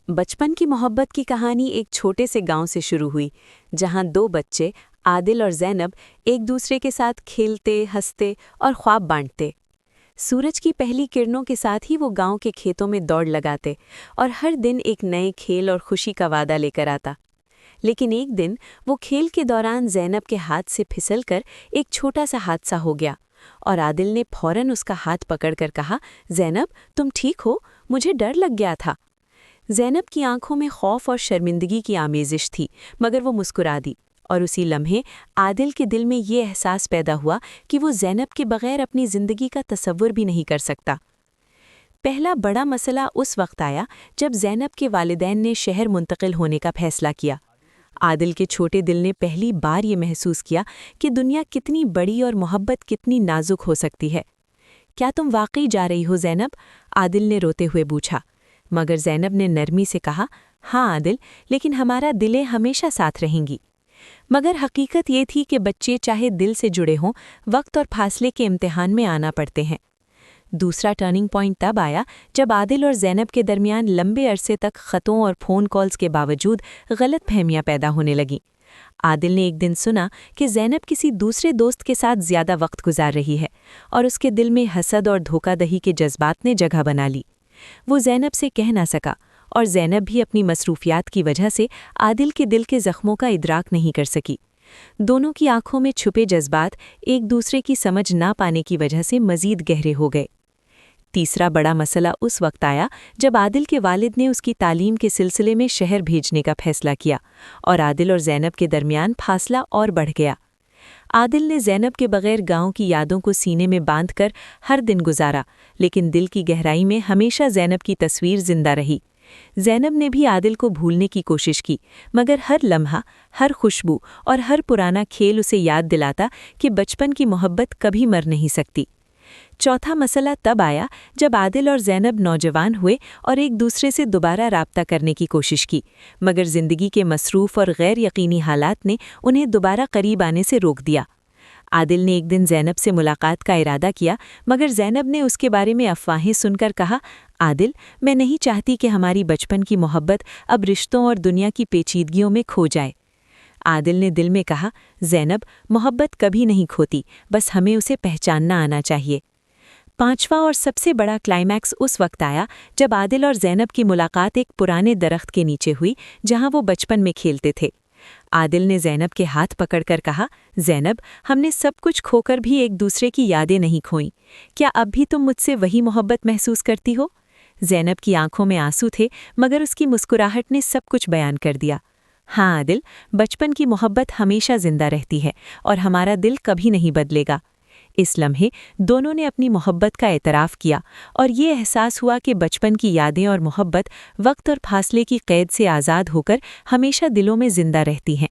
बचपन की मोहब्बत की कहानी एक छोटे से गांव से शुरू हुई, जहां दो बच्चे आदिल और ज़ैनब एक दूसरे के साथ खेलते, हंसते और ख्वाब बांटते। सूरज की पहली किरणों के साथ ही वो गांव के खेतों में दौड़ लगाते और हर दिन एक नए खेल और खुशी का वादा लेकर आता। लेकिन एक दिन वो खेल के दौरान ज़ैनब के हाथ से फिसलकर एक छोटा सा हादसा हो गया और आदिल ने फौरन उसका हाथ पकड़कर कहा, ज़ैनब तुम ठीक हो? मुझे डर लग गया था। ज़ैनब की आंखों में खौफ और शर्मिंदगी की आमेजिश थी, मगर वो मुस्कुरा दी और उसी लम्हे आदिल के दिल में ये एहसास पैदा हुआ कि वो ज़ैनब के बगैर अपनी ज़िंदगी का तसव्वुर भी नहीं कर सकता। पहला बड़ा मसला उस वक्त आया जब ज़ैनब के वालिदैन ने शहर मुंतकिल होने का फैसला किया। आदिल के छोटे दिल ने पहली बार ये महसूस किया कि दुनिया कितनी बड़ी और मोहब्बत कितनी नाजुक हो सकती है। क्या तुम वाकई जा रही हो ज़ैनब? आदिल ने रोते हुए पूछा। मगर ज़ैनब ने नरमी से कहा, हाँ आदिल, लेकिन हमारा दिलें हमेशा साथ रहेंगी। मगर हकीकत ये थी कि बच्चे चाहे दिल से जुड़े हों, वक्त और फासले के इम्तिहान में आना पड़ते हैं। दूसरा टर्निंग पॉइंट तब आया जब आदिल और ज़ैनब के दरमियान लंबे अरसे तक ख़तों और फ़ोन कॉल्स के बावजूद गलतफहमियां पैदा होने लगीं। आदिल ने एक दिन सुना कि ज़ैनब किसी दूसरे दोस्त के साथ ज़्यादा वक्त गुजार रही है और उसके दिल में हसद और धोखाधड़ी के जज्बात ने जगह बना ली। वो ज़ैनब से कह ना सका और ज़ैनब भी अपनी मसरूफियात की वजह से आदिल के दिल के ज़ख्मों का इदराक नहीं कर सकी। दोनों की आंखों में छुपे जज्बात एक दूसरे की समझ ना पाने की वजह से मज़ीद गहरे हो गए। तीसरा बड़ा मसला उस वक्त आया जब आदिल के वालिद ने उसकी तालीम के सिलसिले में शहर भेजने का फैसला किया और आदिल और ज़ैनब के दरमियान फासला और बढ़ गया। आदिल ने ज़ैनब के बगैर गांव की यादों को सीने में बांधकर हर दिन गुजारा, लेकिन दिल की गहराई में हमेशा ज़ैनब की तस्वीर जिंदा रही। ज़ैनब ने भी आदिल को भूलने की कोशिश की, मगर हर लम्हा, हर खुशबू और हर पुराना खेल उसे याद दिलाता कि बचपन की मोहब्बत कभी मर नहीं सकती। चौथा मसला तब आया जब आदिल और ज़ैनब नौजवान हुए और एक दूसरे से दोबारा राब्ता करने की कोशिश की, मगर ज़िंदगी के मसरूफ़ और गैर यकीनी हालात ने उन्हें दोबारा करीब आने से रोक दिया। आदिल ने एक दिन ज़ैनब से मुलाकात का इरादा किया, मगर ज़ैनब ने उसके बारे में अफवाहें सुनकर कहा, आदिल, मैं नहीं चाहती कि हमारी बचपन की मोहब्बत अब रिश्तों और दुनिया की पेचीदगियों में खो जाए। आदिल ने दिल में कहा, ज़ैनब, मोहब्बत कभी नहीं खोती, बस हमें उसे पहचानना आना चाहिए। पांचवा और सबसे बड़ा क्लाइमैक्स उस वक्त आया जब आदिल और ज़ैनब की मुलाकात एक पुराने दरख्त के नीचे हुई जहां वो बचपन में खेलते थे। आदिल ने ज़ैनब के हाथ पकड़कर कहा, ज़ैनब, हमने सब कुछ खोकर भी एक दूसरे की यादें नहीं खोईं। क्या अब भी तुम मुझसे वही मोहब्बत महसूस करती हो? ज़ैनब की आंखों में आंसू थे, मगर उसकी मुस्कुराहट ने सब कुछ बयान कर दिया। हाँ आदिल, बचपन की मोहब्बत हमेशा जिंदा रहती है और हमारा दिल कभी नहीं बदलेगा। इस लम्हे दोनों ने अपनी मोहब्बत का एतराफ़ किया और ये एहसास हुआ कि बचपन की यादें और मोहब्बत वक्त और फासले की कैद से आज़ाद होकर हमेशा दिलों में जिंदा रहती हैं।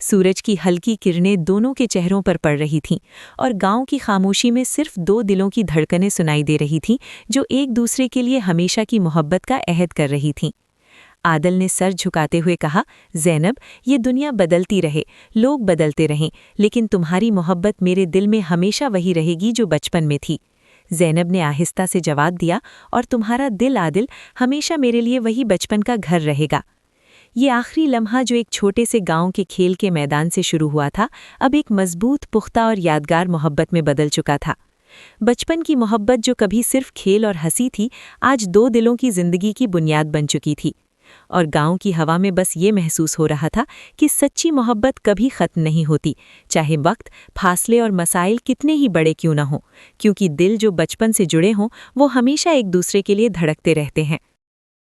सूरज की हल्की किरणें दोनों के चेहरों पर पड़ रही थीं और गांव की खामोशी में सिर्फ दो दिलों की धड़कनें सुनाई दे रही थीं जो एक दूसरे के लिए हमेशा की मोहब्बत का अहद कर रही थीं। आदिल ने सर झुकाते हुए कहा, ज़ैनब, ये दुनिया बदलती रहे, लोग बदलते रहें, लेकिन तुम्हारी मोहब्बत मेरे दिल में हमेशा वही रहेगी जो बचपन में थी। ज़ैनब ने आहिस्ता से जवाब दिया, और तुम्हारा दिल आदिल हमेशा मेरे लिए वही बचपन का घर रहेगा। ये आखिरी लम्हा जो एक छोटे से गांव के खेल के मैदान से शुरू हुआ था, अब एक मजबूत, पुख्ता और यादगार मोहब्बत में बदल चुका था। बचपन की मोहब्बत जो कभी सिर्फ खेल और हंसी थी, आज दो दिलों की जिंदगी की बुनियाद बन चुकी थी। और गांव की हवा में बस ये महसूस हो रहा था कि सच्ची मोहब्बत कभी ख़त्म नहीं होती, चाहे वक्त, फासले और मसाइल कितने ही बड़े क्यों न हों, क्योंकि दिल जो बचपन से जुड़े हों वो हमेशा एक दूसरे के लिए धड़कते रहते हैं।